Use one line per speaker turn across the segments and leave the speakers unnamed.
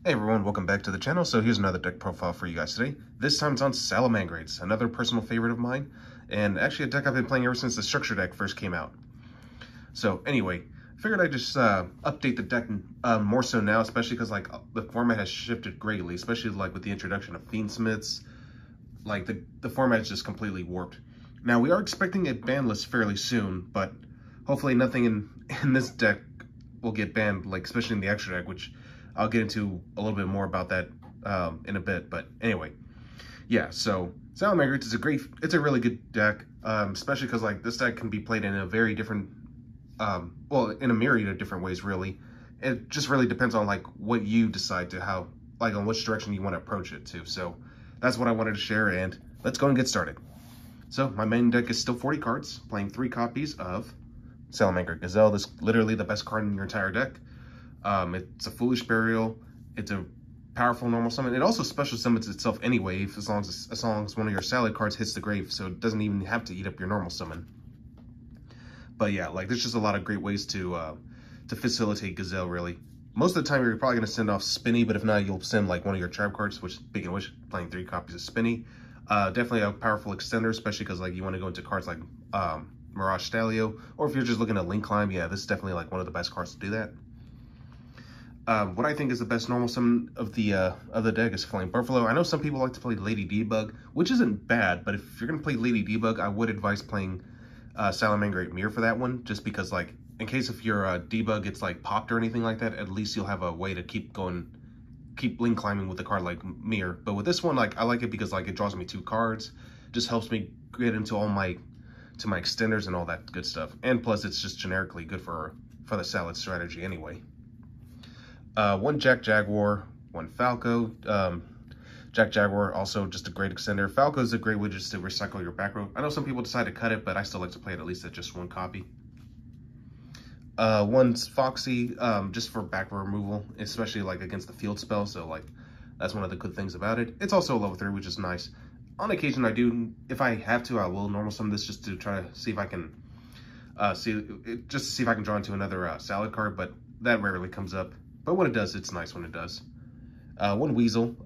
Hey everyone, welcome back to the channel. So here's another deck profile for you guys today. This time it's on Salamangreats, another personal favorite of mine, and actually a deck I've been playing ever since the structure deck first came out. So anyway, figured I'd just update the deck more so now, especially because like the format has shifted greatly, especially like with the introduction of Fiendsmiths. Like the format is just completely warped. Now we are expecting a ban list fairly soon, but hopefully nothing in this deck will get banned, like especially in the extra deck, which I'll get into a little bit more about that in a bit. But anyway, yeah, so Salamangreats is it's a really good deck, especially because like this deck can be played in a very different, well, in a myriad of different ways, really. It just really depends on like what you decide to on which direction you want to approach it to. So that's what I wanted to share, and let's go and get started. So my main deck is still 40 cards, playing 3 copies of Salamangreat Gazelle. This is literally the best card in your entire deck. It's a Foolish Burial. It's a powerful normal summon. It also special summons itself anyway, as long as one of your salad cards hits the grave, so it doesn't even have to eat up your normal summon. But yeah, like there's just a lot of great ways to facilitate Gazelle, really. Most of the time you're probably going to send off Spinny, but if not, you'll send like one of your trap cards, which, speaking of which, playing 3 copies of Spinny. Definitely a powerful extender, especially because like you want to go into cards like Mirage Stalio, or if you're just looking at Link Climb, yeah, this is definitely like one of the best cards to do that. What I think is the best normal summon of the deck is Flame Buffalo. I know some people like to play Lady Debug, which isn't bad, but if you're going to play Lady Debug, I would advise playing Salamangreat Mirror for that one, just because like in case if your Debug gets like popped or anything like that, at least you'll have a way to keep Link climbing with a card like Mirror. But with this one, like I like it because like it draws me 2 cards, just helps me get into all my extenders and all that good stuff, and plus it's just generically good for the salad strategy anyway. 1 Jack Jaguar, 1 Falco. Jack Jaguar, also just a great extender. Falco is a great way just to recycle your back row. I know some people decide to cut it, but I still like to play it at least at just 1 copy. 1 Foxy, just for back row removal, especially like against the field spell, so like that's one of the good things about it. It's also a level 3, which is nice. On occasion, if I have to, I will normal summon this just to try to see if I can just to see if I can draw into another salad card, but that rarely comes up. But when it does, it's nice when it does. 1 Weasel.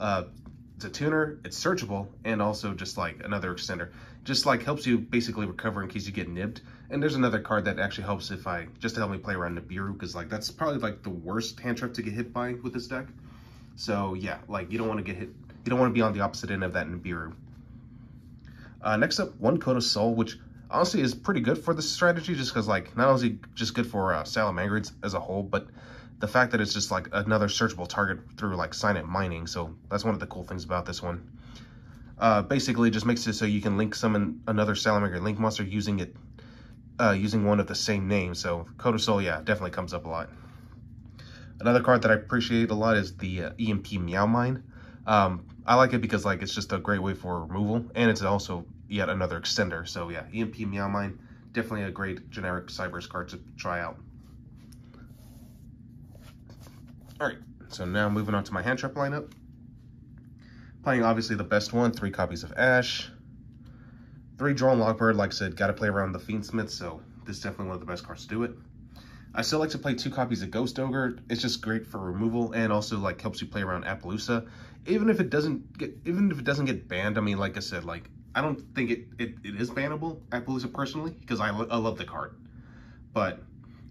It's a tuner, it's searchable, and also just like another extender. Just like helps you basically recover in case you get nibbed. And there's another card that actually helps just to help me play around Nibiru, because like that's probably like the worst hand trap to get hit by with this deck. So yeah, like you don't want to get hit. You don't want to be on the opposite end of that Nibiru. Next up, 1 Code of Soul, which honestly is pretty good for this strategy, just because like not only just good for Salamangreats as a whole, but the fact that it's just like another searchable target through like Signet Mining. So that's one of the cool things about this one. Basically just makes it so you can link summon another Salamangreat Link monster using one of the same name. So Code of Soul, yeah, definitely comes up a lot. Another card that I appreciate a lot is the EMP Meow Mine. I like it because like it's just a great way for removal, and it's also yet another extender. So yeah, EMP Meow Mine, definitely a great generic Cyberse card to try out. Alright, so now moving on to my hand trap lineup. Playing obviously the best one, 3 copies of Ash. 3 Drawn Lockbird, like I said, gotta play around the Fiendsmith, so this is definitely one of the best cards to do it. I still like to play 2 copies of Ghost Ogre. It's just great for removal, and also like helps you play around Appaloosa. Even if it doesn't get banned, I mean, like I said, like I don't think it is bannable, Appaloosa, personally, because I love the card. But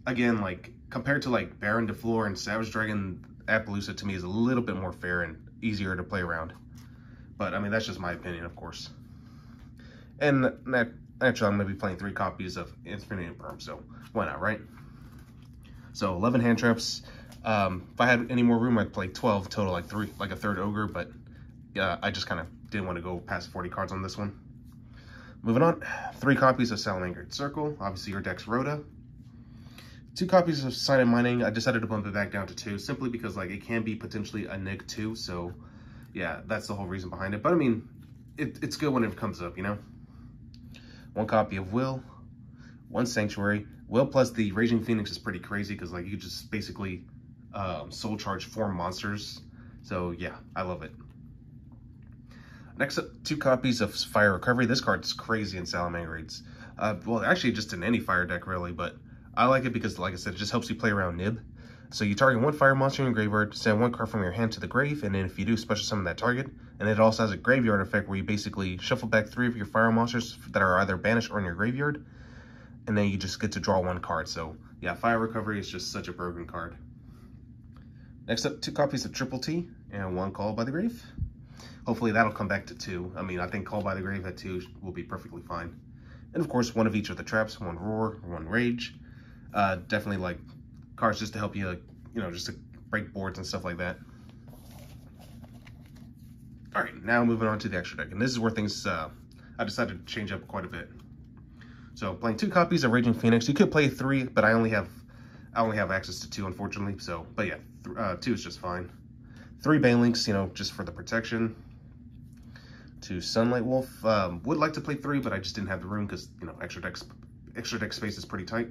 again, like compared to like Baron DeFleur and Savage Dragon, Appaloosa to me is a little bit more fair and easier to play around. But I mean, that's just my opinion, of course. And naturally, I'm going to be playing 3 copies of Infinity Perm, so why not, right? So 11 hand traps. If I had any more room, I'd play 12 total, like a third Ogre, but yeah, I just kind of didn't want to go past 40 cards on this one. Moving on, 3 copies of Salamangreat Circle, obviously your deck's Rhoda. 2 copies of Signet Mining. I decided to bump it back down to 2, simply because like it can be potentially a neg 2, so yeah, that's the whole reason behind it. But I mean, it's good when it comes up, you know. 1 copy of Will, 1 Sanctuary. Will plus the Raging Phoenix is pretty crazy, because like you just basically soul charge 4 monsters. So yeah, I love it. Next up, 2 copies of Fire Recovery. This card's crazy in Salamangreats. Well, actually just in any fire deck really, but I like it because, like I said, it just helps you play around Nib. So you target one fire monster in your graveyard, send one card from your hand to the grave, and then if you do, special summon that target. And it also has a graveyard effect where you basically shuffle back 3 of your fire monsters that are either banished or in your graveyard, and then you just get to draw 1 card. So yeah, Fire Recovery is just such a broken card. Next up, 2 copies of Triple T and 1 Call by the Grave. Hopefully that'll come back to 2. I mean, I think Call by the Grave at 2 will be perfectly fine. And of course, 1 of each of the traps, 1 Roar, 1 Rage. Definitely like cards just to help you, you know, just to break boards and stuff like that. All right, now moving on to the extra deck. And this is where things, I decided to change up quite a bit. So playing 2 copies of Raging Phoenix. You could play 3, but I only have access to 2, unfortunately. So, but yeah, 2 is just fine. 3 Banelinks, you know, just for the protection. 2 Sunlight Wolf. Would like to play 3, but I just didn't have the room because, you know, extra deck space is pretty tight.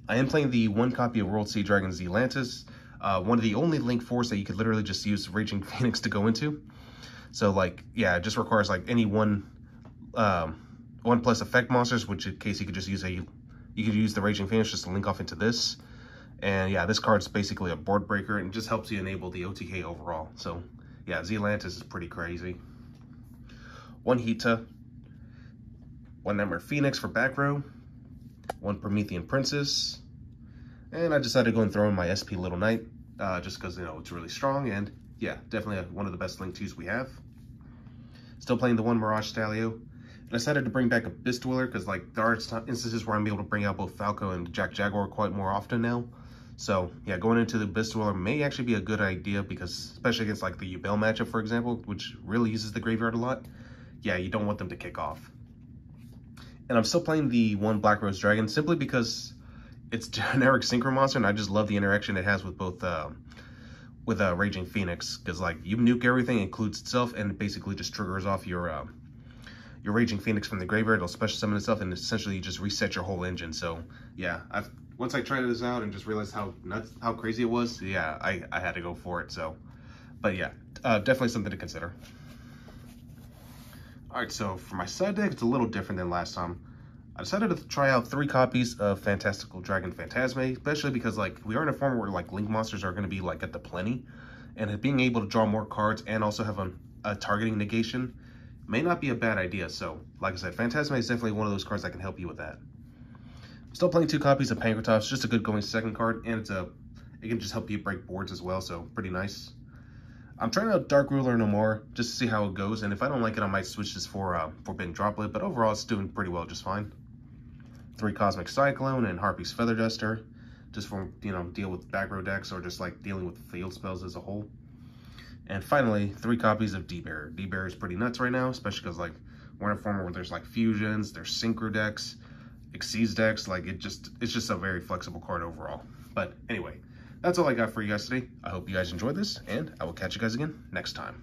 I am playing the 1 copy of World Sea Dragon Zealantis. One of the only Link 4s that you could literally just use Raging Phoenix to go into. So, like, yeah, it just requires, like, any 1+ effect monsters, which in case you could just use you could use the Raging Phoenix just to link off into this. And yeah, this card's basically a board breaker and just helps you enable the OTK overall. So yeah, Zealantis is pretty crazy. 1 Hita, 1 Nightmare Phoenix for back row, 1 Promethean Princess, and I decided to go and throw in my SP Little Knight, just because, you know, it's really strong, and yeah, definitely one of the best Link 2s we have. Still playing the 1 Mirage Stalio. I decided to bring back Abyss Dweller because, like, there are instances where I'm able to bring out both Falco and Jack Jaguar quite more often now. So yeah, going into the Abyss Dweller may actually be a good idea because, especially against like the Yubel matchup, for example, which really uses the graveyard a lot. Yeah, you don't want them to kick off. And I'm still playing the 1 Black Rose Dragon simply because it's generic Synchro Monster, and I just love the interaction it has with both Raging Phoenix, because like you nuke everything, includes itself, and it basically just triggers off your Raging Phoenix from the graveyard. It'll special summon itself and essentially just reset your whole engine. So yeah, once I tried this out and just realized how crazy it was, yeah, I had to go for it. So, but yeah, definitely something to consider. All right, so for my side deck, it's a little different than last time. I decided to try out 3 copies of Fantastical Dragon Phantasme, especially because like we are in a form where like Link monsters are going to be like at the plenty, and being able to draw more cards and also have a targeting negation may not be a bad idea. So like I said, Phantasme is definitely one of those cards that can help you with that. I'm still playing 2 copies of Pankratops, just a good going second card, and it can just help you break boards as well, so pretty nice. I'm trying out Dark Ruler no more, just to see how it goes, and if I don't like it, I might switch this for Forbidden Droplet, but overall it's doing pretty well, just fine. 3 Cosmic Cyclone and Harpy's Feather Duster, just for, you know, deal with back row decks or just like dealing with field spells as a whole. And finally, 3 copies of D-Bearer. D-Bearer is pretty nuts right now, especially because like we're in a format where there's like fusions, there's synchro decks, Xyz decks, like it's just a very flexible card overall. But anyway, that's all I got for you guys today. I hope you guys enjoyed this, and I will catch you guys again next time.